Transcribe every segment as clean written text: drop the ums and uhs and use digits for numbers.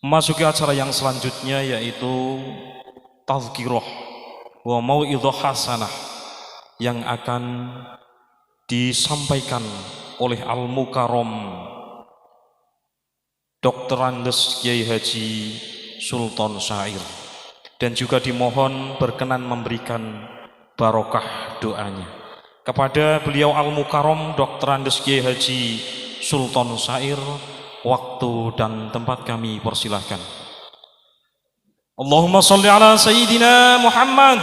Memasuki acara yang selanjutnya yaitu tazkirah wa mau'idhah hasanah yang akan disampaikan oleh Al-Mukarram Dr. Andes Kiai Haji Sultan Syair, dan juga dimohon berkenan memberikan barokah doanya kepada beliau Al-Mukarram Dr. Andes Kiai Haji Sultan Syair. Waktu dan tempat kami persilahkan. Allahumma salli ala Sayyidina Muhammad.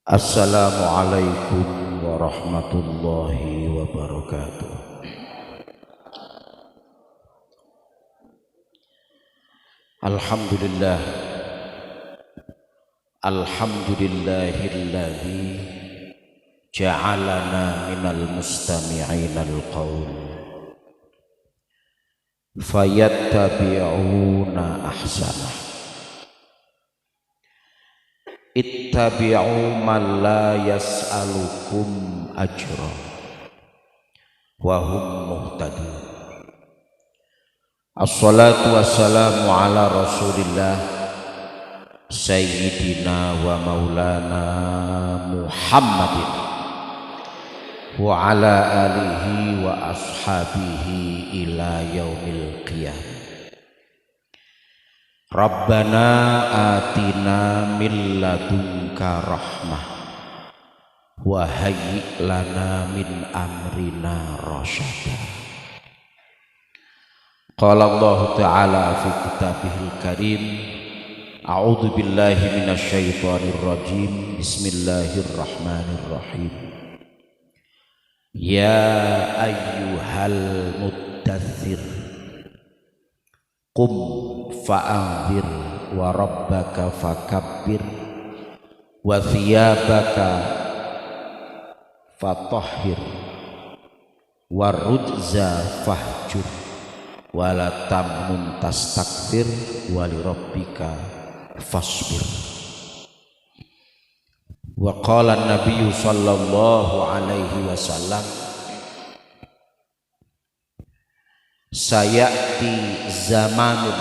Assalamualaikum warahmatullahi wabarakatuh. Alhamdulillah, alhamdulillahilladzi ja'alana minal mustami'ina al-qaul fayattabi'una ahsanah. Ittabi'u man la yas'alukum ajra wa hum muhtadun. Assalatu wassalamu ala Rasulillah Sayyidina wa maulana Muhammadin wa ala alihi wa ashabihi ila yaumil qiyamah. Rabbana atina min ladunka rahmah wa hayyi' lana min amrina rasyada. Qala Allah Ta'ala fi kitabihil karim, a'udzu billahi minasy syaithanir rajim, bismillahirrahmanirrahim. Ya ayyuhal muddatsir qum fa'anzir wa rabbaka fakabbir wa thiyabaka fatahhir wa rujza fahjur wa la tamnun tastakbir wa li rabbika fasbir. Wa qala an-nabiy sallallahu alaihi wasallam, sayati zamanun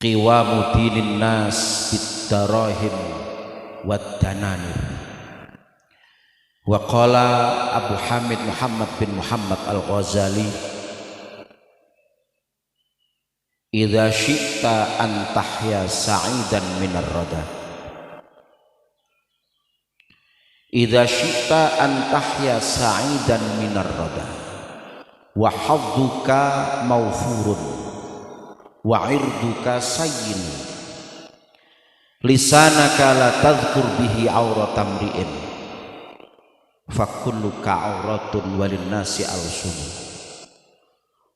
qiwamu dinin nas bid-darahim wad-dananir. Wa qala Abu Hamid Muhammad bin Muhammad Al-Ghazali, idza syi'ta an tahya sa'idan minar rada, idza syi'ta an tahya sa'idan minar rada wa hadduka mawfurun wa irduka sayyin lisanaka la tadhkur bihi auratam ri'in fakulluka auratun walin nasi alsun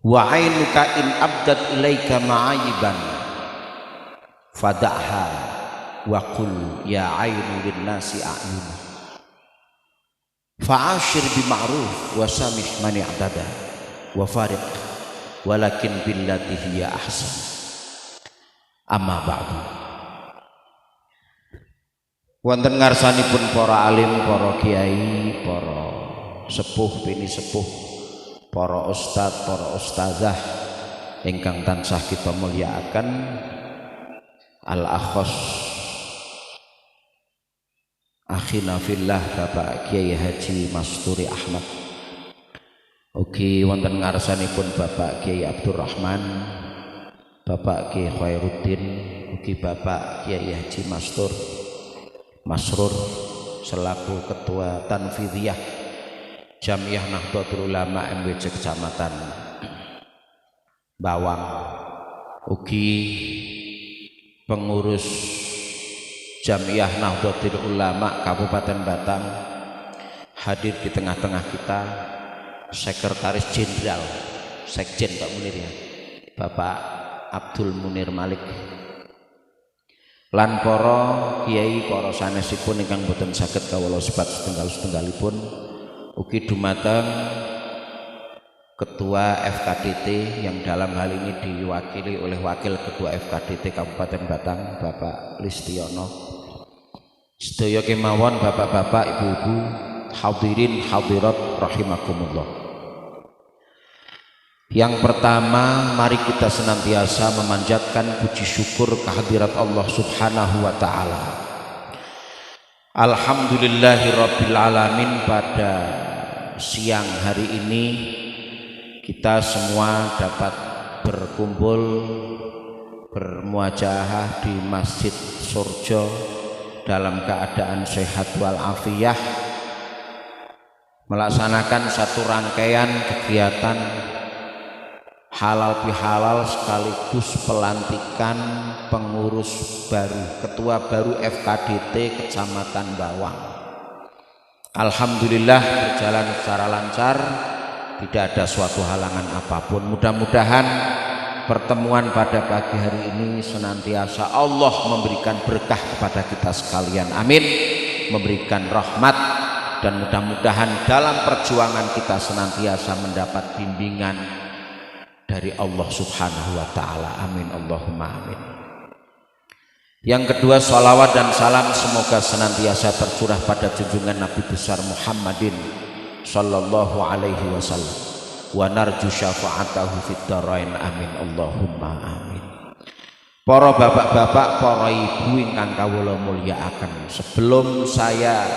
wa ainuka in abdat ilaika ma'ayiban fada'ha wa qul ya ainu lin nasi a'yun fa'ashir bima'ruf wa samih man i'tada wa fariq walakin billati hiya ahsan. Amma ba'du. Wonten ngarsanipun para alim, para kiai, para sepuh bini sepuh, para ustadz, para ustazah ingkang tansah kita mulyakaken, al-akhos akhina fillah Bapak Kiai Haji Masturi Ahmad, ugi wonten ngarsanipun Bapak Kiai Abdurrahman, Bapak Kiai Khairuddin, ugi Bapak Kiai Haji Masrur selaku Ketua Tanfidhiyah Jamiyah Nahdlatul Ulama MWC Kecamatan Bawang, ugi pengurus Jamiyah Nahdlatul Ulama Kabupaten Batang hadir di tengah-tengah kita, Sekretaris Jenderal Sekjen Pak Munir ya, Bapak Abdul Munir Malik, lan para kiai para sanesipun ingkang boten saged kawula sebat setunggal-setunggalipun ugi dumateng Ketua FKDT yang dalam hal ini diwakili oleh Wakil Ketua FKDT Kabupaten Batang, Bapak Listiono. Sedaya kemawon bapak-bapak, ibu-ibu, hadirin hadirat rahimakumullah. Yang pertama, mari kita senantiasa memanjatkan puji syukur kehadirat Allah Subhanahu wa taala. Alhamdulillahirabbil alamin, pada siang hari ini kita semua dapat berkumpul bermuajahah di Masjid Surjo dalam keadaan sehat walafiat, melaksanakan satu rangkaian kegiatan halal bihalal sekaligus pelantikan pengurus baru, ketua baru FKDT Kecamatan Bawang. Alhamdulillah berjalan secara lancar, tidak ada suatu halangan apapun. Mudah-mudahan pertemuan pada pagi hari ini senantiasa Allah memberikan berkah kepada kita sekalian, amin, memberikan rahmat, dan mudah-mudahan dalam perjuangan kita senantiasa mendapat bimbingan dari Allah Subhanahu wa taala, amin, Allahumma amin. Yang kedua, salawat dan salam semoga senantiasa tercurah pada junjungan Nabi besar Muhammadin sallallahu alaihi wasallam wa narju syafa'atahu fid dharain, amin, Allahumma amin. Para bapak-bapak, para ibu ingkang kawula mulyakaken, sebelum saya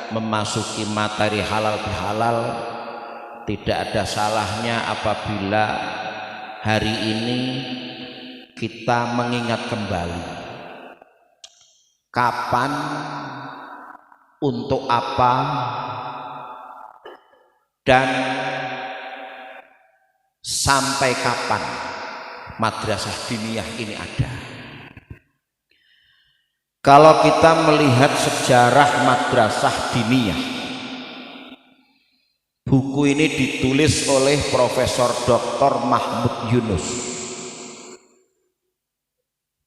memasuki materi halal bihalal, tidak ada salahnya apabila hari ini kita mengingat kembali kapan, untuk apa, dan sampai kapan madrasah diniyah ini ada. Kalau kita melihat sejarah madrasah diniyah, buku ini ditulis oleh Profesor Dr. Mahmud Yunus.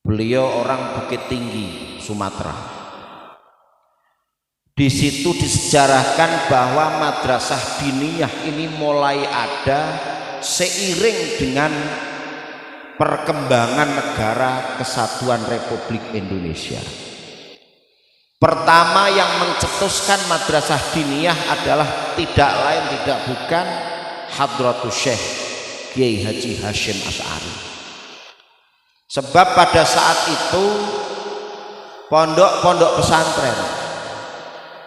Beliau orang Bukit Tinggi, Sumatera. Di situ disejarahkan bahwa madrasah diniyah ini mulai ada seiring dengan perkembangan negara Kesatuan Republik Indonesia. Pertama yang mencetuskan madrasah diniyah adalah tidak lain tidak bukan Hadratus Syekh Kiai Haji Hasyim Asy'ari. Sebab pada saat itu pondok-pondok pesantren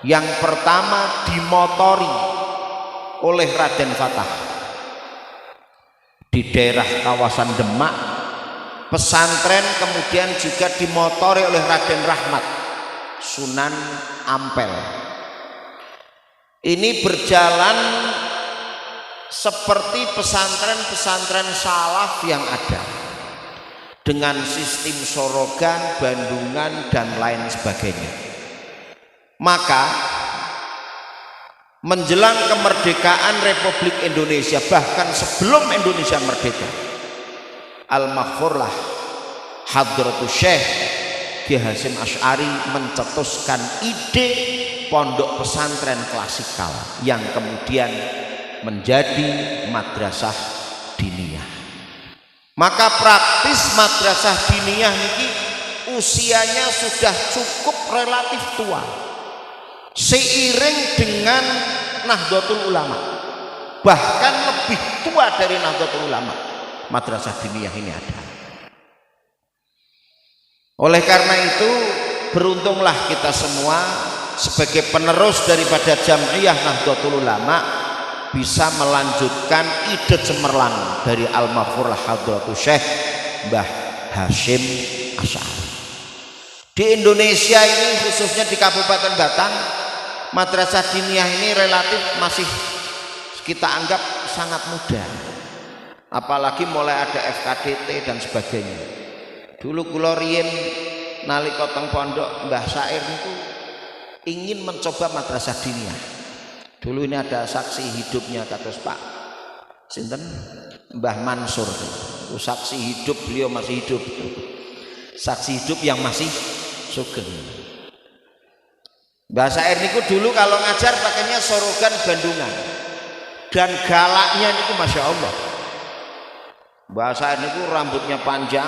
yang pertama dimotori oleh Raden Fatah di daerah kawasan Demak, pesantren kemudian juga dimotori oleh Raden Rahmat Sunan Ampel. Ini berjalan seperti pesantren-pesantren salaf yang ada, dengan sistem sorogan, bandungan, dan lain sebagainya. Maka menjelang kemerdekaan Republik Indonesia, bahkan sebelum Indonesia merdeka, Al-Maghfurlah Hadratus Syekh Kiai Hasyim Asy'ari mencetuskan ide pondok pesantren klasikal yang kemudian menjadi madrasah diniyah. Maka praktis madrasah diniyah ini usianya sudah cukup relatif tua, seiring dengan Nahdlatul Ulama, bahkan lebih tua dari Nahdlatul Ulama, madrasah diniyah ini ada. Oleh karena itu beruntunglah kita semua sebagai penerus daripada Jam'iyah Nahdlatul Ulama bisa melanjutkan ide cemerlang dari Al-Maghfurlah Hadratus Syekh Mbah Hasyim Asy'ari. Di Indonesia ini, khususnya di Kabupaten Batang, madrasah diniyah ini relatif masih kita anggap sangat muda, apalagi mulai ada FKDT dan sebagainya. Dulu kula riyen nalika teng pondok Mbah Sair itu ingin mencoba madrasah diniyah. Dulu ini ada saksi hidupnya kados Pak sinten Mbah Mansur, saksi hidup, beliau masih hidup, saksi hidup yang masih sugeng. Mbah Sair niku dulu kalau ngajar pakainya sorogan Bandungan dan galaknya niku Masya Allah. Mbah Sair niku rambutnya panjang,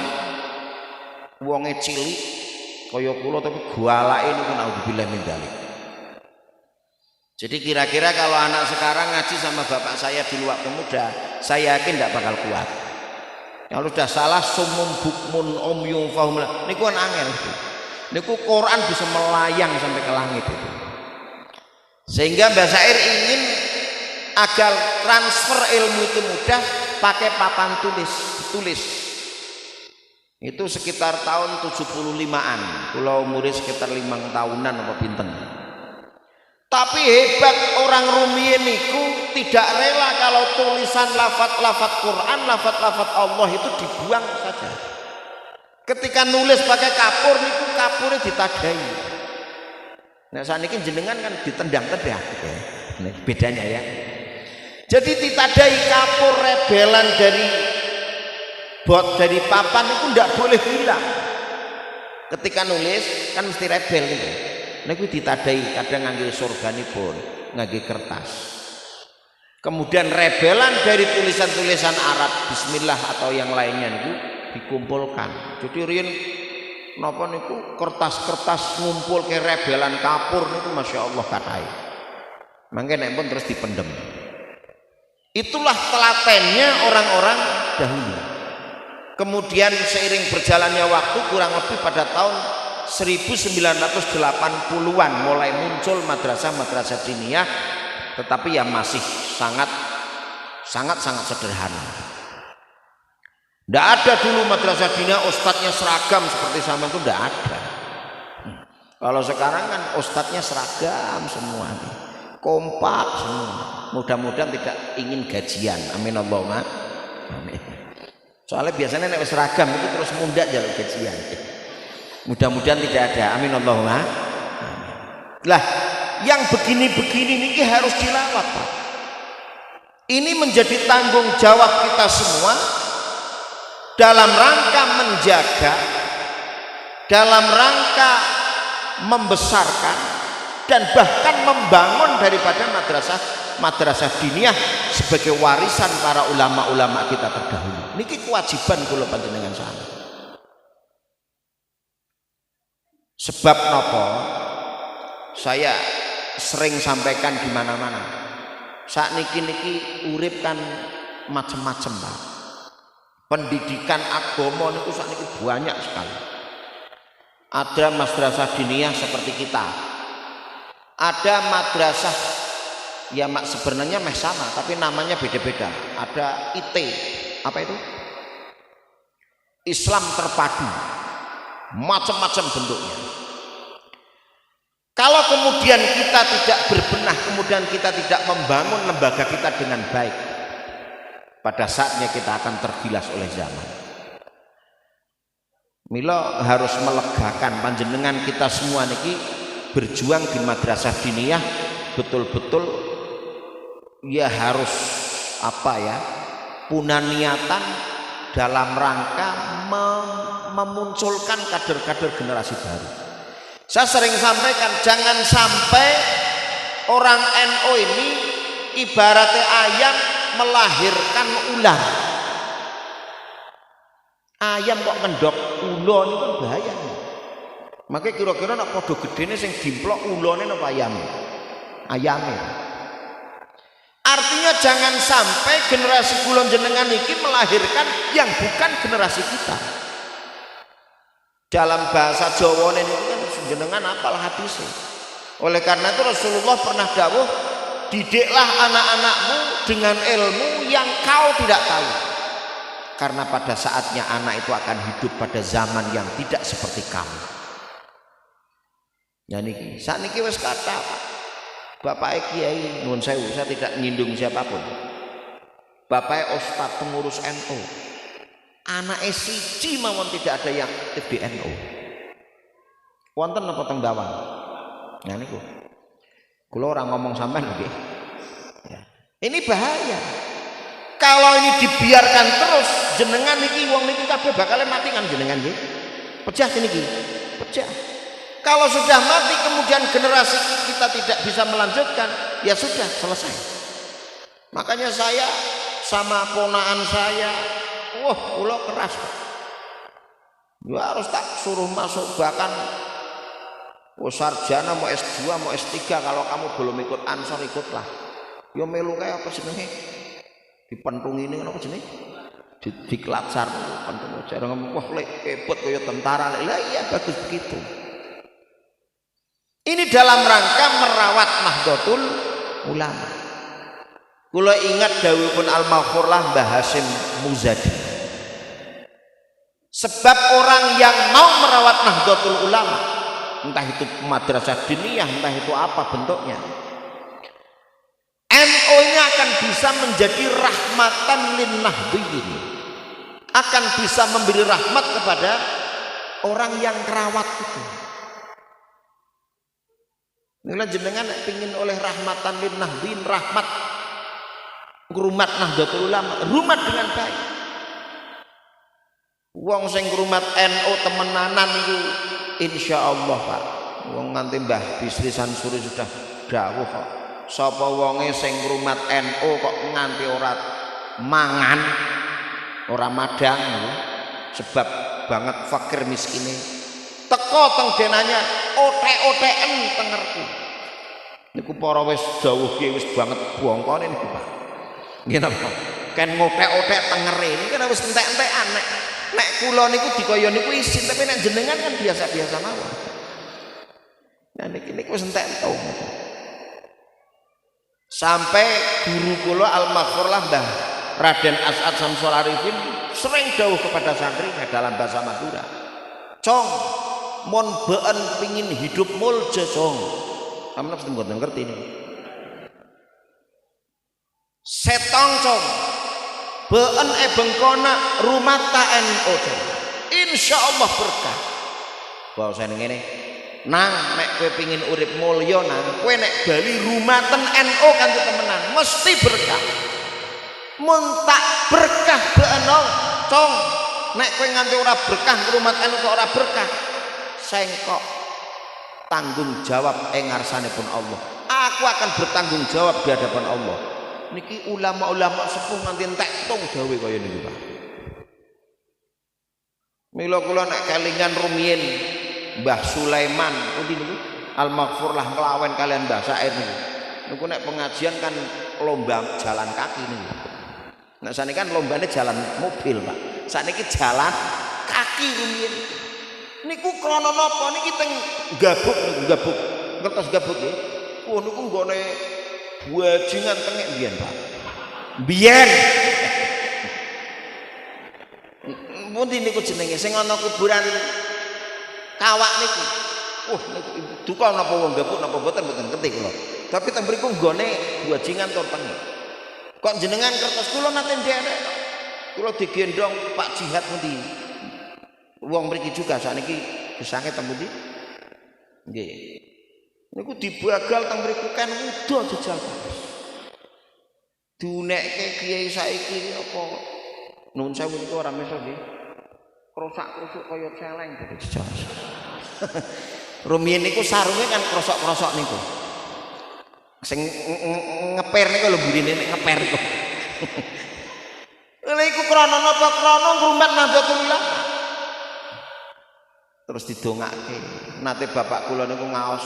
wonge cilik kaya kula tapi galake niku naudzubillah min dzalik. Jadi kira-kira kalau anak sekarang ngaji sama bapak saya dulu waktu muda, saya yakin tidak bakal kuat. Kalau sudah salah sumum bukmun umyum fahum niku kan angel. Niku Quran bisa melayang sampai ke langit itu. Sehingga Mbah Sair ingin agar transfer ilmu itu mudah pakai papan tulis. Itu sekitar tahun 75-an. Kula umure sekitar 5 tahunan apa pinten. Tapi hebat orang rumiyin niku tidak rela kalau tulisan lafaz-lafaz Quran, lafaz-lafaz Allah itu dibuang saja. Ketika nulis pakai kapur niku kapurnya ditadai. Nah saniki jenengan kan ditendang-tendang ya. Nah, bedanya ya. Jadi ditadai kapur rebelan dari papan itu tidak boleh hilang. Ketika nulis kan mesti rebel gitu. Niku ditadai kadang ngangge sorganipun, ngangge kertas. Kemudian rebelan dari tulisan-tulisan Arab Bismillah atau yang lainnya niku dikumpulkan. Jadi riyen napa niku kertas-kertas ngumpul ke rebelan kapur niku Masya Allah kathah. Mangke nek pun terus dipendem. Itulah telatennya orang-orang dahulu. Kemudian seiring berjalannya waktu kurang lebih pada tahun 1980-an mulai muncul madrasah-madrasah diniyah, tetapi ya masih sangat sederhana. Tidak ada dulu madrasah diniyah ustadznya seragam seperti sama itu, tidak ada. Kalau sekarang kan ustadznya seragam semua, kompak semua. Mudah-mudahan tidak ingin gajian. Amin Allahumma amin. Soalnya biasanya nek seragam itu terus mundak jalur gajian. Mudah-mudahan tidak ada. Amin Allahumma amin. Lah, yang begini-begini ini harus dilawat, Pak. Ini menjadi tanggung jawab kita semua dalam rangka menjaga, dalam rangka membesarkan dan bahkan membangun daripada madrasah diniyah sebagai warisan para ulama-ulama kita terdahulu. Niki kewajiban kula panjenengan sana. Sebab nopo? Saya sering sampaikan di mana-mana. Saat niki urip kan macam-macam, Pak. Pendidikan agama niku saat niki banyak sekali. Ada madrasah diniyah seperti kita. Ada madrasah ya mak sebenarnya sama tapi namanya beda-beda. Ada IT, apa itu? Islam terpadu. Macam-macam bentuknya. Kalau kemudian kita tidak berbenah, kemudian kita tidak membangun lembaga kita dengan baik, pada saatnya kita akan tergilas oleh zaman. Mila harus melegakan panjenengan kita semua niki berjuang di madrasah diniyah betul-betul ya harus apa ya, punya niatan dalam rangka memunculkan kader-kader generasi baru. Saya sering sampaikan jangan sampai orang NU ini ibaratnya ayam melahirkan ular. Ayam kok ngendok ulo ini kan bahaya. Makanya kira-kira nak podo gedene sing dimplok ulone napa ayam? Ayame. Artinya jangan sampai generasi kula jenengan iki melahirkan yang bukan generasi kita. Dalam bahasa Jawa ini kan jenengan apal hadisnya. Oleh karena itu Rasulullah pernah dawuh, didiklah anak-anakmu dengan ilmu yang kau tidak tahu. Karena pada saatnya anak itu akan hidup pada zaman yang tidak seperti kamu. Ya niki, saat niki wis kata Bapak Kiai nuwun sewu, saya tidak nyindung siapapun. Bapak Ustadz pengurus NU. Anak siji mawon tidak ada yang aktif di NU. Wonten apa teng bawah? Nah niku. Kula orang ngomong sampean nggih. Ya. Ini bahaya. Kalau ini dibiarkan terus, jenengan niki wong niki kabeh bakal mati kan jenengan nggih. Pecah niki. Pecah. Kalau sudah mati kemudian generasi kita tidak bisa melanjutkan, ya sudah selesai. Makanya saya sama ponaan saya, kula keras. Ya harus tak suruh masuk, bahkan sarjana mau S2 mau S3, kalau kamu belum ikut Ansor ikutlah. Ya melu kayak apa jenenge? Dipentung ini apa jenenge? Diklatsar pentung jarang wah lek kepot kaya tentara. Lah iya bagus begitu. Ini dalam rangka merawat Nahdlatul Ulama. Kula ingat dawuhipun Al-Maghfurlah Mbah Hasyim Muzadi. Sebab orang yang mau merawat Nahdlatul Ulama, entah itu madrasah diniyah, entah itu apa bentuknya, NU ini akan bisa menjadi rahmatan lin nahdliyin, akan bisa memberi rahmat kepada orang yang kerawat itu. Inilah jenengan pingin oleh rahmatan lin nahdliyin, rahmat ngrumat Nahdlatul Ulama, rumat dengan baik. Wong sing ngrumat NU temenanan itu insyaallah Pak. Wong nganti Mbah Bisri Sansuri sudah dawuh kok. Sapa wonge sing ngrumat NU kok nganti ora mangan, ora madang sebab banget fakir miskine. Teko teng denanya otek-oteken tengerku. Niku para wis dawuh ki wis banget bongkone niku Pak. Nggih napa? Kan ngotek-otek tengere ini kan wis entek-entekan nek kula niku dikaya niku isin, tapi nek jenengan kan biasa-biasa mawon. Nah niki wis entek-entek. Sampai guru kula Al-Maghfurlah Mbah Raden As'ad Syamsul Arifin sering dawuh kepada santrinya dalam bahasa Madura, "Cong, mon beun pingin hidup mulja, Cong." Sampeyan mesti mboten ngerti niku. Setong, Cong. Beun bengkona rumata NU, Cong. Insyaallah berkah. Bahasa ngene, nang nek kowe pengin urip mulya nang kowe nek bali rumaten NU kanthi temenan mesti berkah. Mun tak berkah beeno, Cong. Nek kowe nganti ora berkah rumat NU kok ora berkah. Sengkok tanggung jawab ngarsanipun Allah. Aku akan bertanggung jawab di hadapan Allah. Niki ulama-ulama sepuh nganti entek tung dawuh kaya niku Pak. Mila kula nek kelingan rumiyin Mbah Sulaiman pundi niku Al-Maghfurlah nglawan kalian Mbah Said niku. Niku nek pengajian kan lomba jalan kaki niku. Nek saniki kan lombane jalan mobil Pak. Saniki jalan kaki rumiyin. Niku krana napa niki teng gabuk niku gabuk. Ngertos gabuk nggih? Oh niku nggone bajingan tengek biyen Pak. Biyen. Pundi niku jenenge sing ana kuburan kawak niku. Niku duka napa wong gabuk napa mboten ngerti kula. Tapi teng mriku nggone bajingan tur tengek. Kok jenengan kertas kula nate ndek. Kula digendong Pak Jihad pundi. Wong mriki juga sakniki gesange teng pundi? Nggih. Niku dibagal teng mriku kan udo jejal. Dunekke kiai saiki apa nun sewu niku ora meso nggih. Krosak-krusuk kaya celeng gitu jejal. Rumiyin niku sarunge kan krosok-krosok niku. Sing ngeper niku lho burine nek ngeper niku. Lha iku krana napa? Krana ngrumat Nahdlatul Ulama. Terus didongake. Nate bapak kula niku ngaos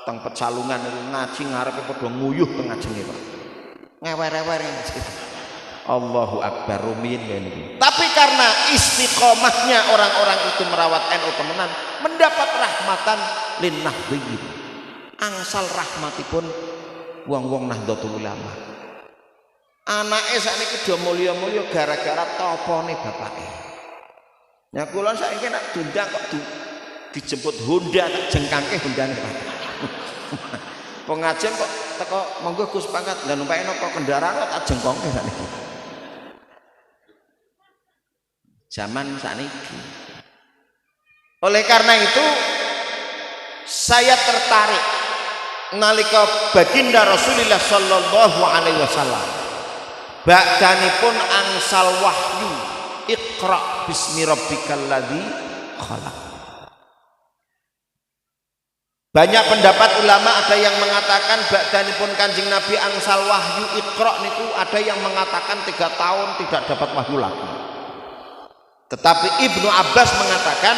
teng Pecalungan niku ngaji ngarepe padha nguyuh teng ngajenge Pak. Ngewer-ewer. Allahu Akbar rumiyin niku. Tapi karena istiqomahnya orang-orang itu merawat NU temenan, mendapat rahmatan lin nahdliyin. Angsal rahmatipun wong-wong Nahdlatul Ulama. Anake sakniki do mulya-mulya gara-gara topone bapake. Ya kula saiki nek dundang kok dijemput Honda tak jengkangke Hondane Pak. Pengajian kok teko monggo Gus pangkat lha numpake napa kendaraan kok tak jengkongke sakniki. Zaman sakniki. Oleh karena itu saya tertarik nalika baginda Rasulullah sallallahu alaihi wasallam bakdanipun angsal wahyu Iqra bismi rabbikal ladzi khalaq. Banyak pendapat ulama, ada yang mengatakan ba'danipun Kanjeng Nabi angsal wahyu Iqra niku, ada yang mengatakan 3 tahun tidak dapat wahyu lagi. Tetapi Ibnu Abbas mengatakan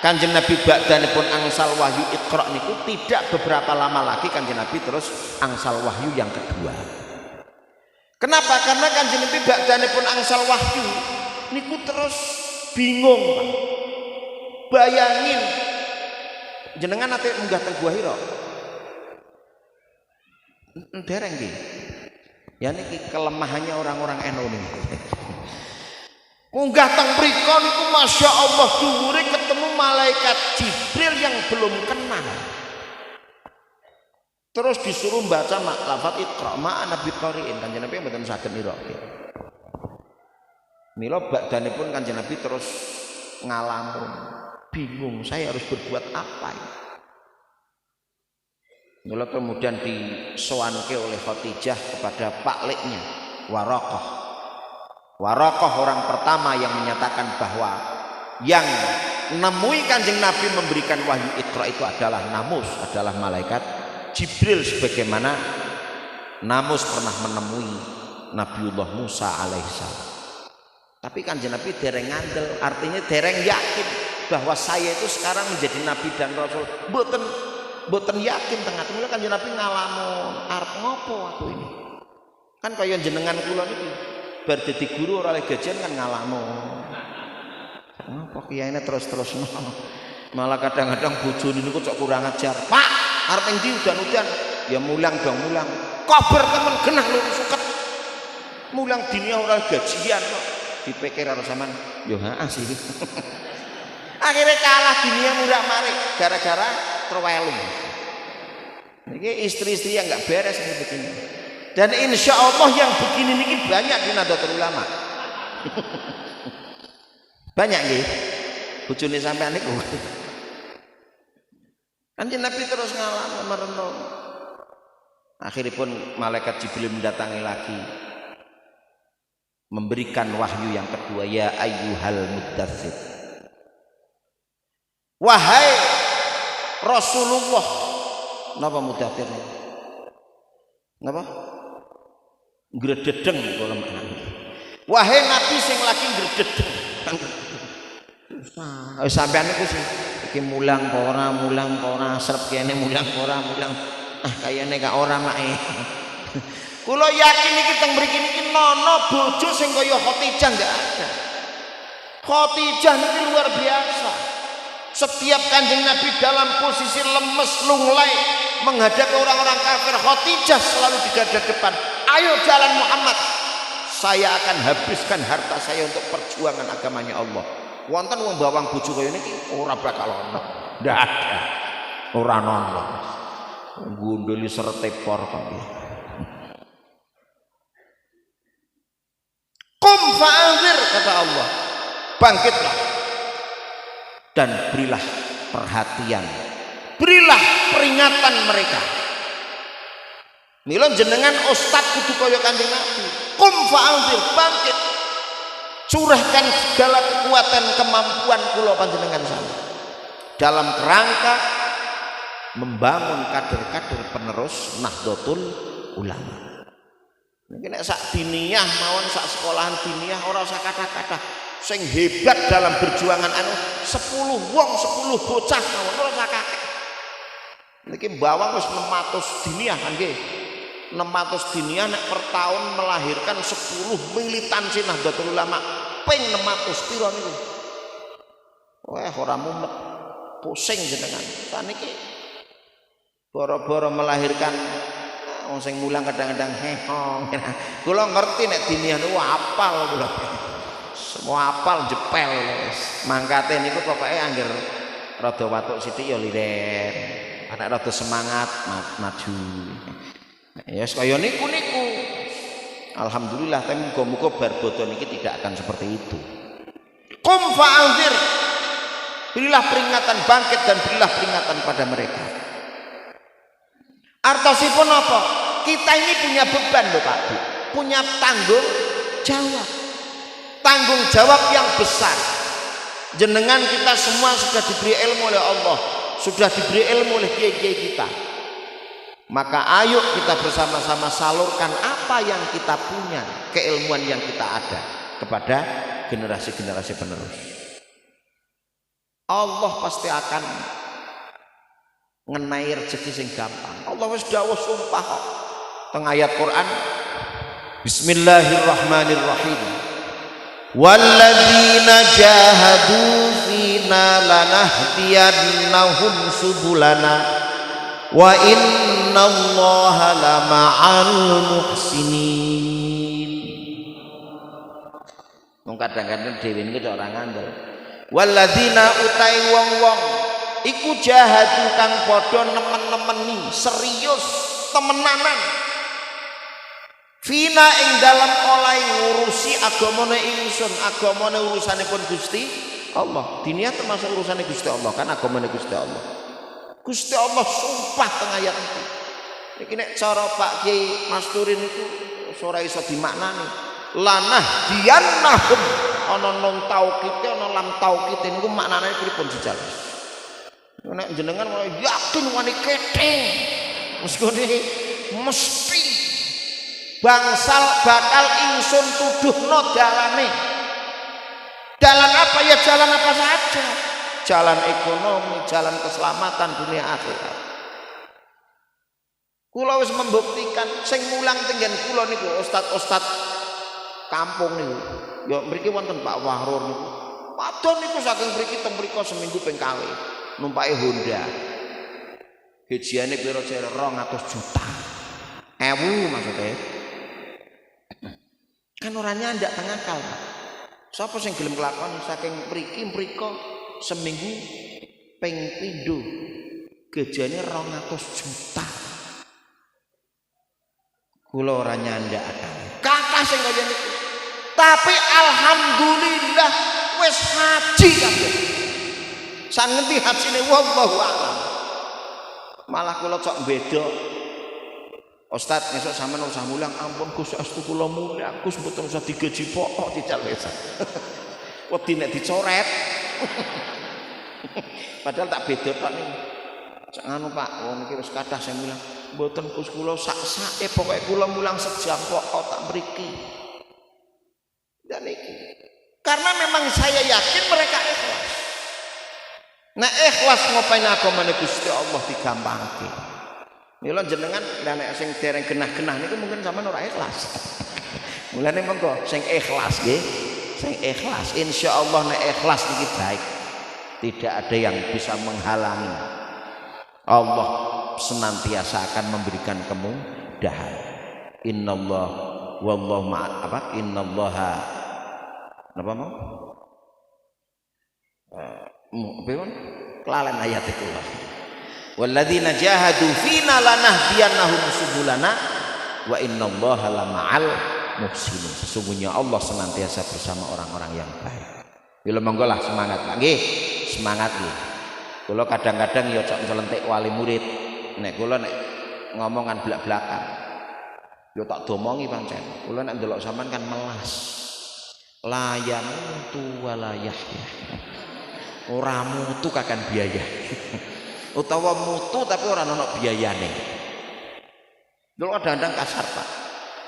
Kanjeng Nabi ba'danipun angsal wahyu Iqra niku tidak beberapa lama lagi Kanjeng Nabi terus angsal wahyu yang kedua. Kenapa? Karena Kanjeng Nabi ba'danipun angsal wahyu niku terus bingung, Pak. Bayangin jenengan nate munggah teng Gua Hira. Dereng nggih. Ya niki kelemahannya orang-orang NU niki. Munggah teng mriko niku Masya Allah dhuwure ketemu malaikat Jibril yang belum kenal. Terus disuruh baca lafaz Iqra ma ana biqari'in, Kanjeng Nabi mboten saged niroke. Mila badhanipun Kanjeng Nabi terus ngalamun, bingung saya harus berbuat apa ini. Mila kemudian disowanke oleh Khadijah kepada pakliknya Waraqah. Waraqah orang pertama yang menyatakan bahwa yang nemui Kanjeng Nabi memberikan wahyu Iqra itu adalah Namus, adalah malaikat Jibril, sebagaimana Namus pernah menemui Nabiullah Musa alaihissalam. Tapi Kanjeng Nabi dereng ngandel, artinya dereng yakin bahwa saya itu sekarang menjadi Nabi dan Rasul. Boten yakin tengah tengah. Kanjeng Nabi ngalamun arep ngopo aku ini. Kan kaya jenengan kula niki bar dadi guru ora oleh gajian kan ngalamun. Ngopo kiyaine terus-terus malah kadang-kadang bojone niku cok kurang ajar. Pak, arep endi udan-udan? Ya mulang dong mulang. Kabar temen genah lho suket. Mulang dinia ora gajian kok. Dipikir karo sampean, yo heeh sih. Akhirnya kalah dunia murak-marik gara-gara terwelung. Ini istri-istri yang nggak beres ini begini. Dan insya Allah yang begini ini banyak di Nahdlatul Ulama. Banyak nih. Bojone sampean niku. Kanjeng Nabi terus ngalamun merenung. Akhirnya pun malaikat Jibril mendatangi lagi, memberikan wahyu yang kedua, ya ayyuhal muddatsir. Wahai Rasulullah, napa muddatsir? Napa? Grededeng kula maknane. Wahai Nabi sing lagi grededeng. Wis sampean niku sih iki mulang apa ora, mulang apa ora, srep kene mulang apa ora, mulang. Ah kayane gak ora mae. Kula yakin iki teng mriki niki nono bojo sing kaya Khadijah enggak ada. Khadijah niki luar biasa. Setiap Kanjeng Nabi dalam posisi lemes lunglai menghadapi orang-orang kafir, Khadijah selalu di garda depan. Ayo jalan Muhammad. Saya akan habiskan harta saya untuk perjuangan agamanya Allah. Wonten wong bawang bojo kaya niki ora bakal ono. Ndak ada. Ora ono. Gunduli sertepor kok. Qum fa'anzir, kata Allah, bangkitlah dan berilah perhatian, berilah peringatan mereka. Mila jenengan ustad kudu kaya Kanjeng Nabi. Qum fa'anzir, bangkit, curahkan segala kekuatan kemampuan kula panjenengan sana dalam kerangka membangun kader-kader penerus Nahdlatul Ulama. Mungkin nek sak diniyah mawon sak sekolahan diniyah ora usah kata-kata. Sing hebat dalam berjuangan anu 10 wong 10 bocah mawon ora usah kakek. Niki bawang wis 600 diniyah kan nggih. 600 diniyah nek per tahun melahirkan 10 militansi Nahdlatul Ulama. Ping 600 piro niku? Wah ora mumet. Pusing jenengan. Saniki boro-boro melahirkan wong sing mulang kadang-kadang hehong. Kula ngerti nek diniyah niku apal kula. Semua apal jepel wis. Mangkate niku pokoke angger rada watuk sithik ya liren. Anak rada semangat maju. Ya kaya niku. Alhamdulillah, tapi muga-muga bar bodho niki tidak akan seperti itu. Qum fa'anzir. Berilah peringatan, bangkit dan berilah peringatan pada mereka. Artosipun apa? Kita ini punya beban loh Pak Bu, punya tanggung jawab yang besar. Jenengan kita semua sudah diberi ilmu oleh Allah. sudah diberi ilmu oleh kiai-kiai kita. Maka ayo kita bersama-sama salurkan apa yang kita punya, keilmuan yang kita ada kepada generasi-generasi penerus. Allah pasti akan ngenai rezeki sing gampang. Allah wis dawuh sumpah teng ayat Quran, Bismillahirrahmanirrahim. Walladzina jahadu fina lanahdiyannahum subulana wa innallaha lama'al muhsinin. Wong kadang-kadang dhewe iki ora ngandel. Walladzina utai wong-wong iku jahadu kang padha nemen-nemeni serius temenanan fina ing dalam oleh ngurusi agamane ingsun, agamane urusanipun Gusti Allah. Dunia termasuk urusannya Gusti Allah, kan agamane Gusti Allah. Gusti Allah sumpah teng ayat itu. Iki nek cara Pak Kiai Masturin itu ora iso dimaknani. Lanah diannahum ana nang taukite ana lam taukite niku maknane pripun jajal. Nek jenengan mulai yakin wani keteng mesti bangsal bakal ingsun tuduhno dalane. Jalan apa ya, jalan apa saja, jalan ekonomi, jalan keselamatan dunia akhirat. Kula wis membuktikan sing mulang tenggen kula niku ustad-ustad kampung niku. Ya mriki wonten Pak Wahrur niku. Padha niku saking mriki teng mriko seminggu ping kalih numpake Honda. Gajiane pira jare 200 juta. Ewu maksudnya. Kan orangnya ndak tengakal, Pak. Sapa sing gelem kelakon saking mriko seminggu ping pindho gajiane 200 juta. Kula ora nyandak akal. Kathah sing kaya niku. Tapi alhamdulillah wis haji kabeh. Sang ngendi hajine wallahu a'lam. Malah kula cok beda. Ustaz besok sampean usah mulang, ampun Gus astu kula mulang, Gus mboten usah digaji pokok dijal wis. Wedi nek dicoret. Padahal tak beda tok niku. Cak ngono Pak, wong iki wis kathah sing mulang. Mboten Gus kula sak-sake pokoke kula mulang sejam pokok tak mriki. Dan iki. Karena memang saya yakin mereka ikhlas. Nah ikhlas ngopain agamane Gusti Allah digampangke. Mila jenengan nek sing dereng genah-genah niku mungkin sampean ora ikhlas. Mulane monggo sing ikhlas nggih, sing ikhlas. Insyaallah nek ikhlas niki baik. Tidak ada yang bisa menghalangi. Allah senantiasa akan memberikan kemudahan. Innallah wallahu ma'a apa? Innallaha napa mau? Bagaimana? Kelalen ayat itu lah. Walladzina jahadu fina lanahdiyannahum subulana wa innallaha lama'al muhsinin. Sesungguhnya Allah senantiasa bersama orang-orang yang baik. Bila monggo lah semangat Pak nggih, semangat nggih. Kula kadang-kadang ya cok ncelentik wali murid. Nek kula nek ngomongan blak-blakan ya tak domongi pancen. Kula nek ndelok sampean kan melas. La yamutu wala yahya. Ora mutu kakan biaya. Utawa mutu tapi ora ono biayane. Lho kadang-kadang kasar Pak.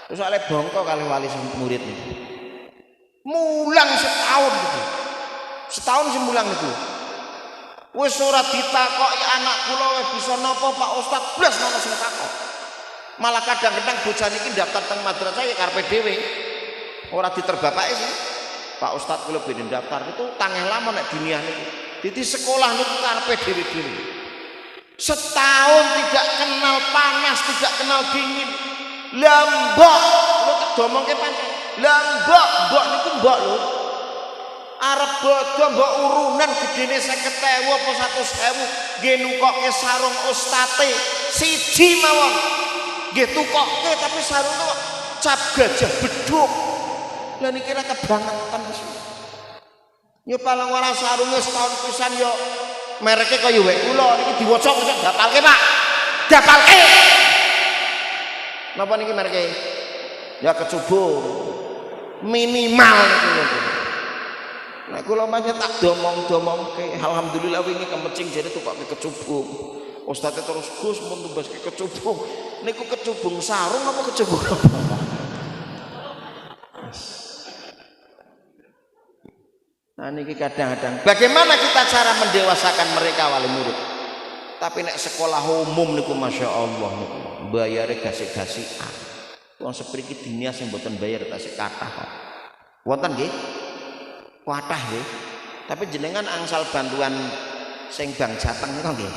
Terus oleh bongko kali wali murid niku. Mulang setahun gitu. Setahun sing mulang niku. Wis ora ditakoki anak kula wis bisa napa Pak Ustaz blas nono sing takok. Malah kadang-kadang bocah niki daftar teng madrasah ya karepe dhewe. Ora diterbapake sih. Pak Ustaz kula ben daftar itu tangeh lama nek dunia niku. Dadi sekolah niku karepe dhewe-dhewe. Setahun tidak kenal panas, tidak kenal dingin. Lambok, lu tak domongke pancen. Lambok niku mbok lho. Arep bodho mbok urunan gedene 50.000 apa 100.000 nggih nukokke sarung ustate siji mawon. Nggih tukokke tapi sarunge kok cap gajah bedhug. Lah niki ra kebangetan wis. Yo paling ora sarunge setahun pisan yo mereke kaya wek kula niki diwaca-waca dapalke Pak. Dapalke. Napa niki mereke? Ya kecubur. Minimal niku. Nek kula mangke tak domong-domongke, alhamdulillah wingi kemecing jare tukake kecubung. Ustaze terus Gus mun tumbaske kecubung. Niku kecubung sarung apa kecubung apa? Nah niki kadang-kadang bagaimana kita cara mendewasakan mereka wali murid. Tapi nek sekolah umum niku Masya Allah niku bayare gasik-gasikan. Wong sepriki dinia sing mboten bayar tasik kathah kok. Wonten nggih? Kathah nggih. Tapi jenengan angsal bantuan sing Bang Jateng niku nggih.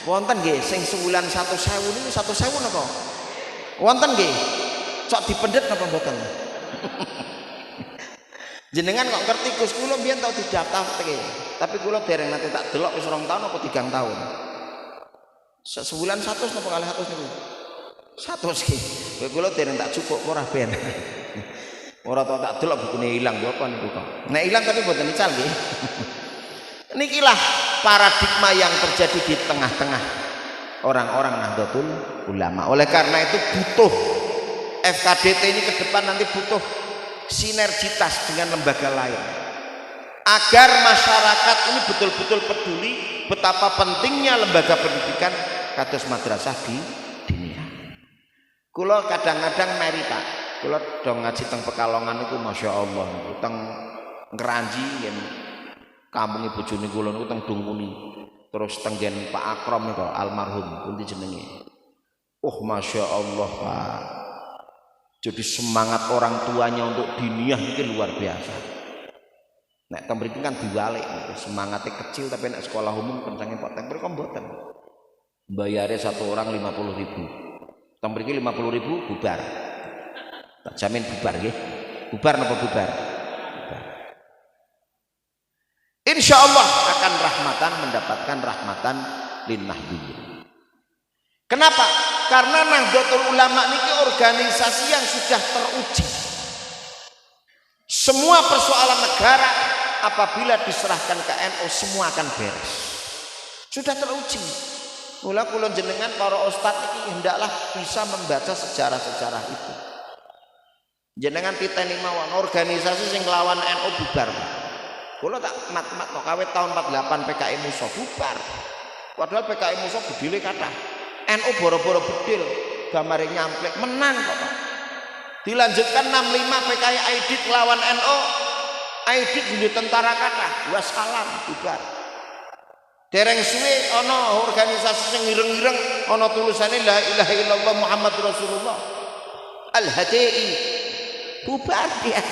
Wonten nggih sing sebulan 1.000 niku 1.000 napa? Wonten nggih. Cok dipendet napa mboten? Jenengan kok ngerti Gus kula mbiyen tau didaftar tapi kula dereng nanti tak delok wis 2 tahun apa 3 tahun. Sebulan 100 napa kali 100 niku? 100 nggih. Kowe kula dereng tak cukup ora ben. Ora tau tak delok bukune ilang yo apa niku kok. Nek ilang tapi mboten ical nggih. Nikilah paradigma yang terjadi di tengah-tengah orang-orang Nahdlatul Ulama. Oleh karena itu butuh FKDT ini ke depan nanti butuh sinergitas dengan lembaga lain agar masyarakat ini betul-betul peduli betapa pentingnya lembaga pendidikan kados madrasah di dunia. Kula kadang-kadang meri Pak, kula dong ngaji teng Pekalongan itu Masya Allah teng Ngeranji yen kampung bojone kula niku teng Dungmuni terus tenggen Pak Akrom niku almarhum pundi jenenge. Oh Masya Allah Pak. Jadi semangat orang tuanya untuk diniyah itu luar biasa. Nek mriki kan diwalik semangatnya kecil tapi nek sekolah umum kencangnya Pak Teng mriki mboten. Bayarnya satu orang 50.000. Teng mriki 50.000 bubar. Tak jamin bubar nggih. Bubar napa bubar? Bubar. Insyaallah akan rahmatan mendapatkan rahmatan linnahdiyin. Kenapa? Karena Nahdlatul Ulama niki organisasi yang sudah teruji. Semua persoalan negara apabila diserahkan ke NU semua akan beres. Sudah teruji. Mula kula jenengan para ustadz iki hendaklah bisa membaca sejarah-sejarah itu. Jenengan titeni mawon organisasi sing nglawan NU bubar. Kula tak mat-mat kok kawit tahun 48 PKI Musa bubar. Padahal PKI Musa bedile kathah. NU boro-boro bedil gamare nyamplek menang kok Pak. Dilanjutkan 65 PKI Aidit lawan NU. Aidit jadi tentara kathah, wassalam bubar. Dereng suwe ana organisasi sing ireng-ireng ana tulisane la ilaha illallah Muhammad Rasulullah. Al-HTI bubar dia.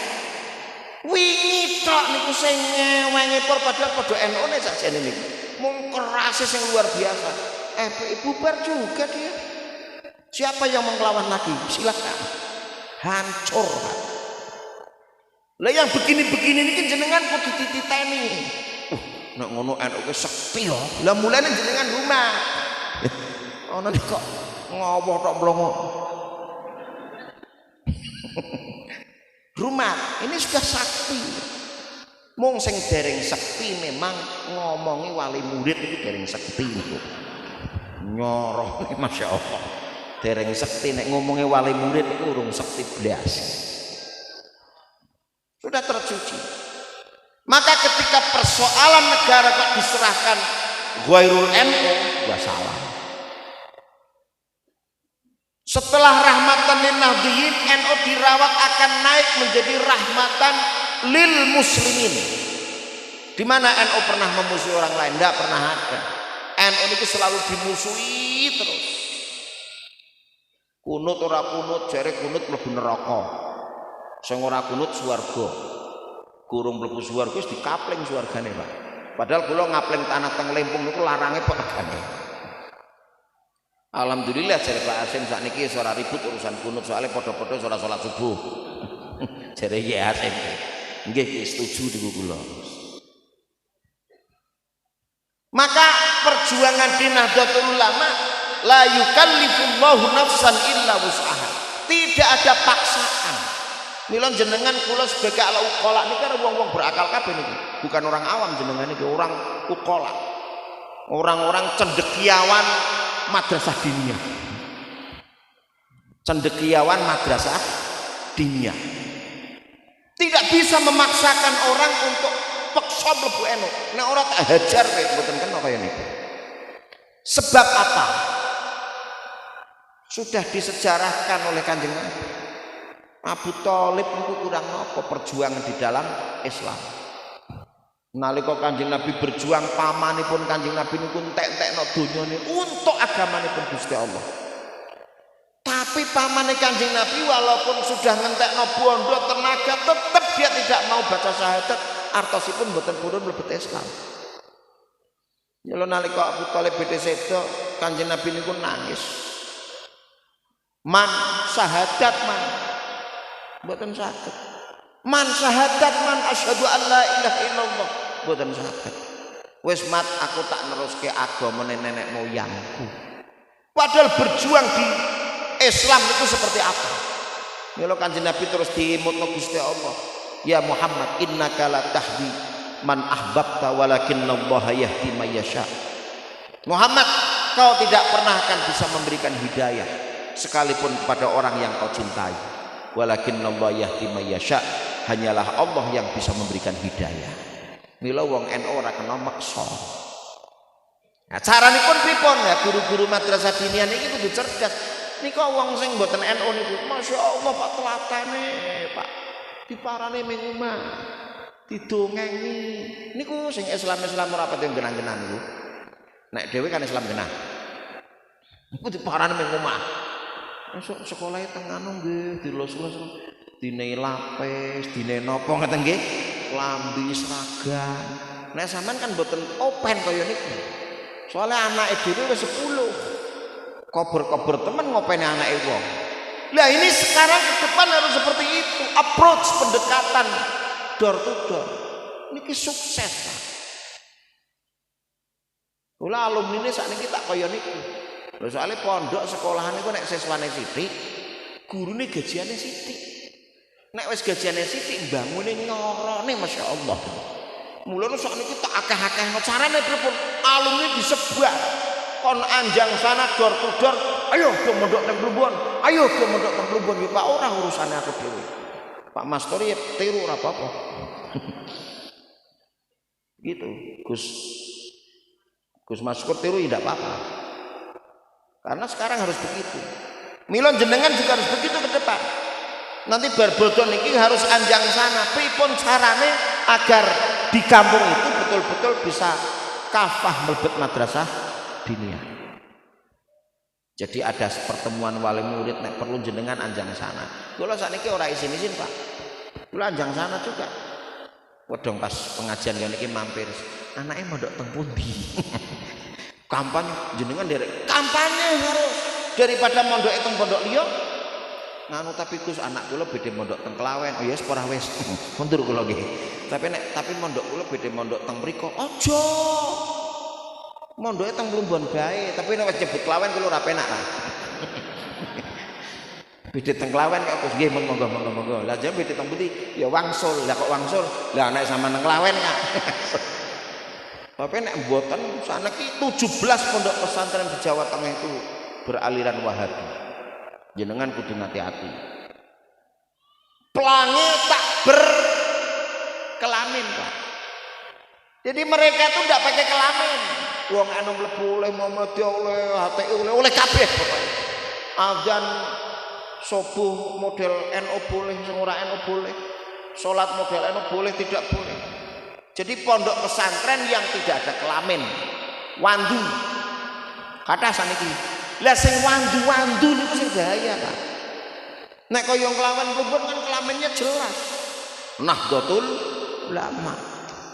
Wingi tok niku sing ngewengipur padahal padha NU-ne sakjane niku. Mung kerase sing luar biasa. Bubar juga dia. Siapa yang mengelawan lagi? Silakan. Hancur. Lah yang begini-begini ini kan jenengan kudu dititeni. Nek ngono NU ke sekti yo. Lah mulane jenengan rumah. Ono kok ngowoh tok mlongo. Rumah ini sudah sakti. Mung sing dereng sekti memang ngomongi wali murid itu dereng sekti niku. Nyoroh Masya Allah dereng sekti nek ngomongi wali murid itu urung sekti blas. Sudah tercuci. Maka ketika persoalan negara kok diserahkan ghairul NU ya salah. Setelah rahmatan lin nahdiyin NU dirawat akan naik menjadi rahmatan lil muslimin. Di mana NU pernah memusuhi orang lain? Tidak pernah ada. NU ini selalu dimusuhi terus. Kunut ora kunut, jare kunut mlebu neraka. Sing ora kunut swarga. Kurung mlebu swarga wis dikapling swargane, Pak. Padahal kula ngapling tanah teng Lempung niku larange kok regane. Alhamdulillah jare Pak Asim sakniki ora ribut urusan kunut soalnya padha-padha ora salat subuh. Jare ya Asim. Nggih setuju niku kula. Maka perjuangan di Nahdlatul Ulama la yukallifullahu nafsan illa wus'aha. Tidak ada paksaan. Mila jenengan kula sebagai ala ukola niki karo wong-wong berakal kabeh niki. Bukan orang awam jenengan niki, orang ukola. Orang-orang cendekiawan madrasah diniyah. Cendekiawan madrasah diniyah. Tidak bisa memaksakan orang untuk peksa mlebu NU. Nek ora tak hajar kowe mboten kena kaya niku. Sebab apa? Sudah disejarahkan oleh Kanjeng Nabi. Abu Thalib itu kurang apa perjuangan di dalam Islam. Nalika Kanjeng Nabi berjuang pamanipun Kanjeng Nabi niku entek-entekno donyane untuk agamanipun Gusti Allah. Tapi pamane Kanjeng Nabi walaupun sudah ngentekno bondo tenaga tetap dia tidak mau baca syahadat, artosipun mboten purun mlebet Islam. Nyelo nalika Abu Thalib bete sedo Kanjeng Nabi niku nangis. Man syahadat man. Mboten saged. Man syahadat man asyhadu an la ilaha illallah. Mboten saged. Wis mat aku tak neruske agama nenek moyangku. Padahal berjuang di Islam itu seperti apa? Mila Kanjeng Nabi terus diimutno Gusti Allah. Ya Muhammad innaka la tahdi man ahbabta walakinallaha yahdi may yasha. Muhammad, kau tidak pernah akan bisa memberikan hidayah sekalipun kepada orang yang kau cintai. Walakinallaha yahdi may yasha. Hanyalah Allah yang bisa memberikan hidayah. Mila wong NU ora kena maksa. Nah, caranipun pripun ya guru-guru madrasah diniyah niki kudu cerdas. Niku wong sing mboten NU niku, Masya Allah Pak telatane Pak. Diparane ming omah. Didongengi. Niku sing Islam-Islam ora pati genah-genah niku. Nek dhewe kan Islam genah. Niku diparane ming omah. Esuk sekolahe teng anu nggih dilus-lus dine lapis, dine napa ngeten nggih? Klambi seragam. Nek sampean kan mboten open kaya niku. Soalnya anake dhewe wis 10. Kober-kober teman ngopeni anake wong. Lah ini sekarang ke depan harus seperti itu, approach pendekatan door to door. Niki sukses. Kula alumni ini sakniki tak kaya niku. Lho soalnya pondok sekolahan niku nek siswane sithik, gurune gajiane sithik. Nek wis gajiane sithik mbangune nyorone masyaallah. Mulane sakniki tak akeh-akehno carane pripun? Alumni disebar. Kon anjang sana door to door, ayo do mondok teng Plumbon, ayo do mondok teng Plumbon. Ya Pak ora urusane aku dhewe. Pak Mastori ya tiru ora apa-apa. Gitu. Gus Maskur tiru ya tidak apa-apa. Karena sekarang harus begitu. Milon jenengan juga harus begitu ke depan. Nanti berbodon ini harus anjang sana. Pripun carane agar di kampung itu betul-betul bisa kafah melebet madrasah diniyah. Jadi ada pertemuan wali murid nek perlu jenengan anjang sana. Kula sakniki ora isin-isin Pak. Kula anjang sana juga. Wedong pas pengajian kene iki mampir. Anake mondok teng pundi? Kampanye jenengan derek. Kampanye harus daripada mondok teng pondok liya. Nganu tapi Gus anak kula bedhe mondok teng Klawen. Oh ya ora wis. Mundur kula nggih. Tapi mondok kula bedhe mondok teng mriko. Aja. Mondoke teng Plumbon bae, tapi nek wis nyebut Klawen kula ora penak lah. Bedhe teng Klawen kok Gus nggih monggo. Lah jare bedhe teng pundi? Ya wangsul. Lah kok wangsul? Lah nek sampean teng Klawen Kak. Tapi nek mboten saniki 17 pondok pesantren di Jawa Tengah itu beraliran Wahabi. Jenengan kudu hati-hati. Pelangi tak berkelamin, Pak. Jadi mereka itu tidak pakai kelamin. Wong anu mlebu oleh Muhammadiyah oleh HTI oleh kabeh pokoknya. Azan subuh model NU boleh, sing ora NU boleh. Salat model NU boleh, tidak boleh. Jadi pondok pesantren yang tidak ada kelamin. Wandu. Kata saniki. Lah sing wandu-wandu niku sing bahaya, Pak. Nek kaya kelawan Plumbon kan kelaminnya jelas. Nahdlatul Ulama.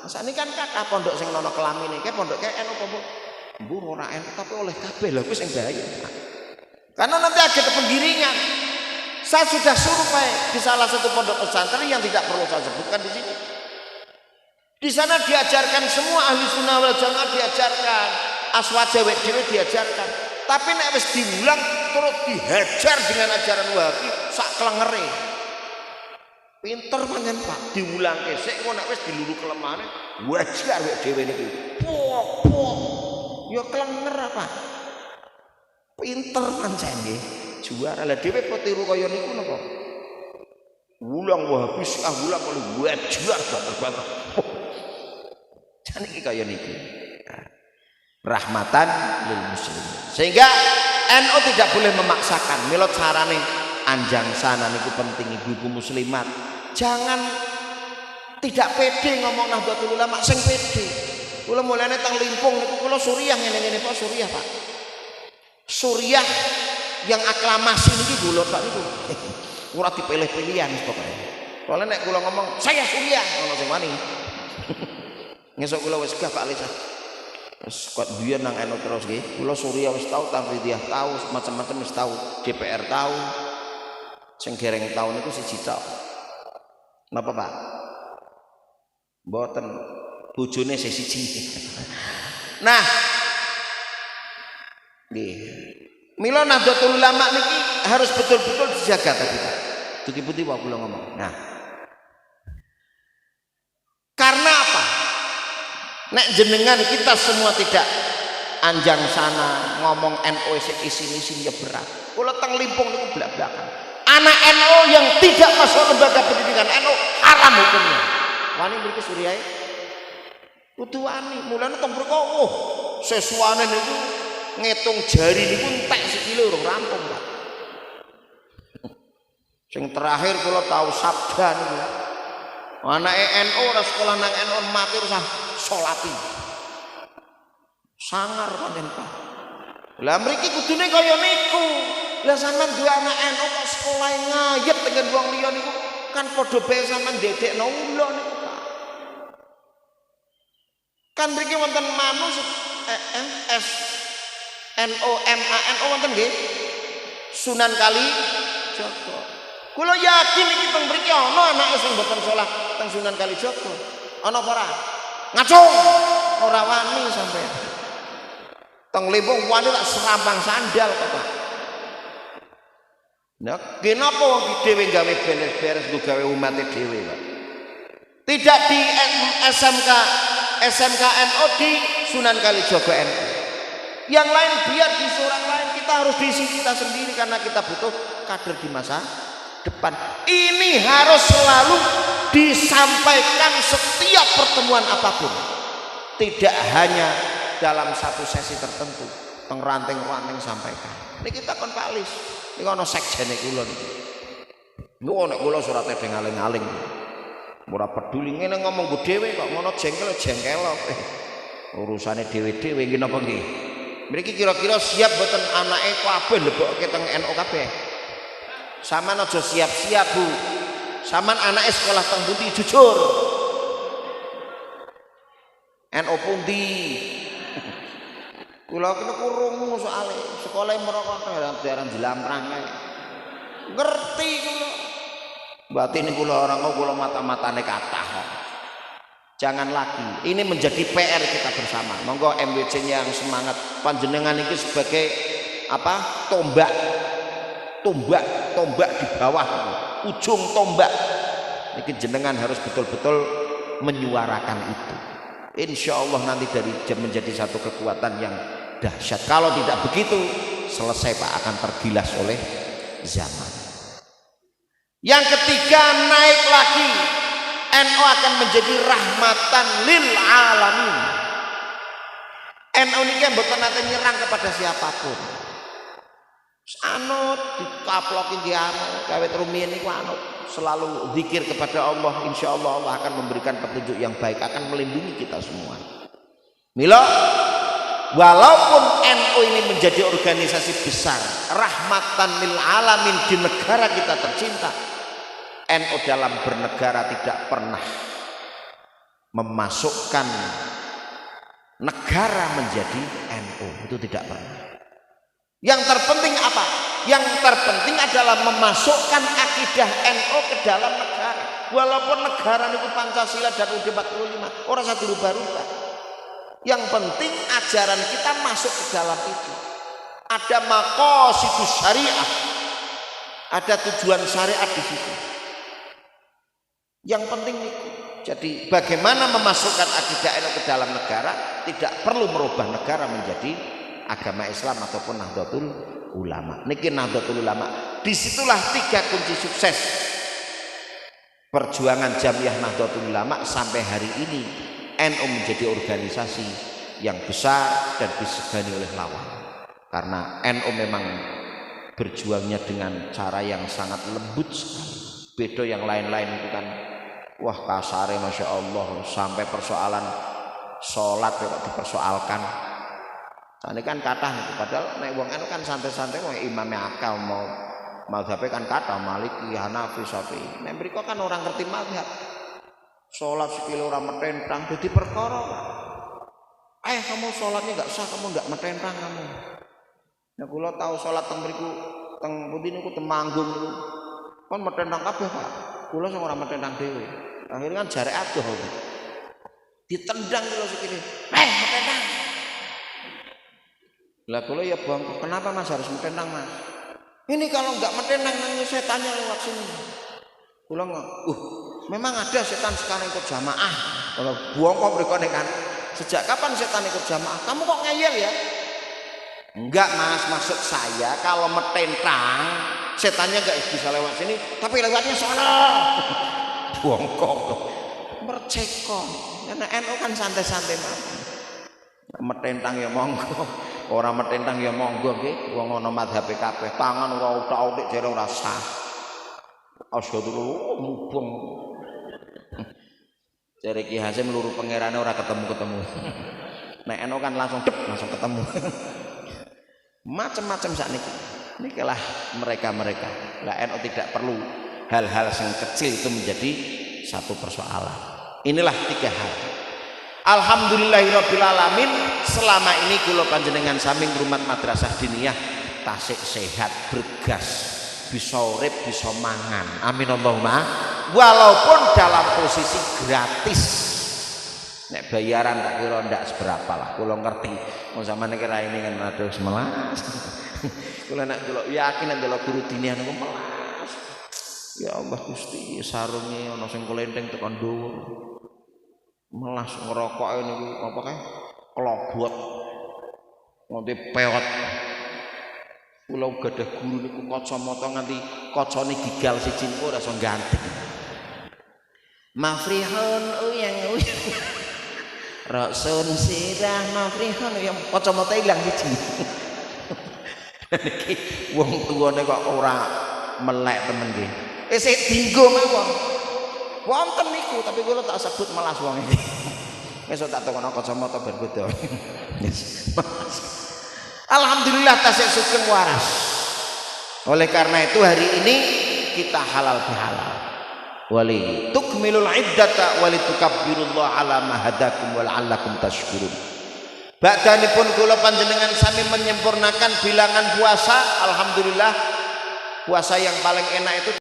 Sakniki kan kathah pondok sing ana kelamine iki pondok kayak NU apa mbur ora NU tapi oleh kabeh lha kuwi sing bahaya. Karena nanti ada penggiringan. Saya sudah survei di salah satu pondok pesantren yang tidak perlu saya sebutkan di sini. Di sana diajarkan semua ahli sunnah wal jamaah diajarkan, aswaja wek dhewe diajarkan. Tapi nek wis diulang terus dihajar dengan ajaran Wahabi sak klengere. Pinter pancen Pak, diulang kesek kok nek wis diluru kelemahane wajar wek dhewe niki. Pok. Ya klenger apa? Pinter pancen nggih. Juara lah dhewe kok tiru kaya niku napa? ulang Wahabis ulang kalau gue jual banter-banter. Jadi kaya niki rahmatan lil muslim, sehingga NU tidak boleh memaksakan. Mila carane anjang sana niku penting, ibu-ibu muslimat jangan tidak pede ngomong Nahdlatul Ulama, sing pede. Kula mulane teng Limpung niku kula Suriah ngene-ngene Pak, Suriah Pak. Suriah yang aklamasi niki kula Pak niku. Ora dipilih-pilihan pokoke. Soale nek kula ngomong saya Suriah ono sing wani. Ngesuk kula wis gah Pak Lisa. Wis kok biyen nang NU terus nggih. Kula Suriah wis tau, Tanfidiyah tau, macam-macam wis tau, DPR tau. Sing gereng tau niku siji tok. Napa Pak? Mboten bojone siji. Nah, nggih. Mila Nahdlatul Ulama niki harus betul-betul dijaga tadi Pak. Dugi putih wae kula ngomong. Nah. Karena apa? Nek jenengan kita semua tidak anjang sana ngomong NU isi ya berat. Kula teng Limpung niku blak-blakan. Anak NU yang tidak masuk lembaga pendidikan NU haram hukumnya. Wani mriki Suriah. Kudu wani, mulane teng mriko sesuane niku ngitung jari niku entek sikile urung rampung, Pak. Sing terakhir kula tahu sabda niku. Anake NU ora sekolah nang NU mati usah salati. Sangar pancen Pak. Lah mriki kudune kaya niku. Lah sampean duwe anak NU kok sekolah ngayet dengan wong liya niku kan padha bae sampean ndedekno ula niku Pak. Kan mriki wonten manus S NU MANU wonten nggih. Sunan Kalijaga. Kula yakin iki teng mriki ana anake sing mboten salah teng Sunan Kalijaga. Ana apa ora? Ngacung. Ora wani sampean. Teng Limpung wani tak serampang sandal kok Pak. Nah, kenapa wong dhewe gawe beres-beres nggo gawe umate dhewe, Pak? Tidak di SMK NU di Sunan Kalijaga NU. Yang lain biar di seorang lain, kita harus diisi kita sendiri karena kita butuh kader di masa depan. Ini harus selalu disampaikan setiap pertemuan apapun. Tidak hanya dalam satu sesi tertentu. Teng ranting-ranting sampaikan. Ini kita kon Pak Lis. Ini ana sekjene kula niki. Niku nek kula surate dengaling-aling. Ora peduli ngene ngomong go dhewe kok ngono jengkel. Urusane dhewe-dhewe nggih napa nggih. Mriki kira-kira siap boten anake kabeh lebokke teng NU kabeh. Saman aja siap-siap Bu. Saman anake sekolah teng pundi jujur. NU pundi? Kula kena kurungu soalé sekolah merokok daerah Jelamprang kae. Ngerti kula. Batin kula orang kula mata-matane kathah kok. Jangan lagi. Ini menjadi PR kita bersama. Monggo MWC-nya yang semangat. Panjenengan ini sebagai apa? Tombak di bawah. Ujung tombak. Ini jenengan harus betul-betul menyuarakan itu. Insya Allah nanti menjadi satu kekuatan yang dahsyat. Kalau tidak begitu, selesai Pak, akan tergilas oleh zaman. Yang ketiga, naik lagi. NU akan menjadi rahmatan lil alamin. NU ini mboten nate nyerang kepada siapapun. Anut dikaploki di anu, gawe rumiyin niku anut, selalu zikir kepada Allah. Insya Allah Allah akan memberikan petunjuk yang baik, akan melindungi kita semua. Mila, walaupun NU ini menjadi organisasi besar, rahmatan lil alamin di negara kita tercinta, NU dalam bernegara tidak pernah memasukkan negara menjadi NU, itu tidak pernah. Yang terpenting apa? Yang terpenting adalah memasukkan akidah NU ke dalam negara. Walaupun negara itu Pancasila dan UUD 45 orang satu rubah-rubah. Yang penting ajaran kita masuk ke dalam itu. Ada maqasidus syariah, ada tujuan syariat di situ. Yang penting itu. Jadi bagaimana memasukkan akidah NU ke dalam negara, tidak perlu merubah negara menjadi agama Islam ataupun Nahdlatul Ulama. Niki Nahdlatul Ulama. Disitulah tiga kunci sukses perjuangan Jamiyah Nahdlatul Ulama sampai hari ini NU menjadi organisasi yang besar dan disegani oleh lawan. Karena NU memang berjuangnya dengan cara yang sangat lembut sekali. Beda yang lain-lain itu kan wah kasare Masya Allah, sampai persoalan sholat kok dipersoalkan. Ini kan kata itu, padahal nek wong NU kan santai-santai, wong imamnya akal mau mazhabnya kan kata Maliki, Hanafi, Syafi'i. Nek mriko kan orang ngerti mazhab. Sholat sekilo ora metentang jadi perkara, Pak. Kamu sholatnya enggak sah, kamu enggak metentang kamu. Nah kula tahu sholat teng mriku teng pundi niku Temanggung niku. Kon metentang kabeh, Pak. Kula sing ora metentang dhewe. Akhirnya kan jarek adoh. Ditendang kula sikile. Metentang. Lah kula ya Bang, kenapa Mas harus metentang, Mas? Ini kalau enggak metentang nanti setannya lewat sini. Kula memang ada setan sekarang ikut jamaah. Kalau buang kok mereka kan. Sejak kapan setan ikut jamaah? Kamu kok ngeyel ya? Enggak Mas, maksud saya kalau metentang setannya enggak bisa lewat sini, tapi lewatnya sana. Buang kok mercekon. Karena NU kan santai-santai Mas. Metentang ya monggo. Orang metentang ya monggo nggih. Wong ana mazhab kabeh, tangan ora utak-utik jare ora sah. Astagfirullah mubeng. Jare Ki Hasim luru pangerane ora ketemu-ketemu. Nek NU kan langsung ketemu. Macam-macam sakniki. Nikilah mereka-mereka. Lah NU tidak perlu hal-hal yang kecil itu menjadi satu persoalan. Inilah 3 hal. Alhamdulillahirabbil alamin, selama ini kula panjenengan sami ngrumat madrasah diniyah tasik sehat, bergas, bisa urip, bisa mangan. Amin Allahumma. Walaupun dalam posisi gratis. Nek bayaran tak kira ndak seberapa lah. Kula ngerti. Wong sampeyan kira ini kan ada 11. Kula nek delok yakin nek delok guru diniyah niku melas. Ya Allah Gusti, sarunge ana sing kelenteng tekan dhuwur. Melas ngerokok niku apa kae? Klobot. Nganti peot. Kula gadah guru niku kacamata nganti kacane gigal siji niku ora iso ganti. Mafrihun uyang Rasul sirah mafrihun yang kacamata ilang siji. Niki wong tuane kok ora melek temen nggih. Isih dinggo mawon. Wonten niku tapi kula tak sebut melas wong iki. Besok tak tokono kacamata ben beda. Alhamdulillah tasik sugeng waras. Oleh karena itu hari ini kita halal bihalal. Wali tukmilul iddata walitukabbirullaha ala ma hadakum wa la'allakum tashkurun. Ba'danipun kula panjenengan sami menyempurnakan bilangan puasa, alhamdulillah puasa yang paling enak itu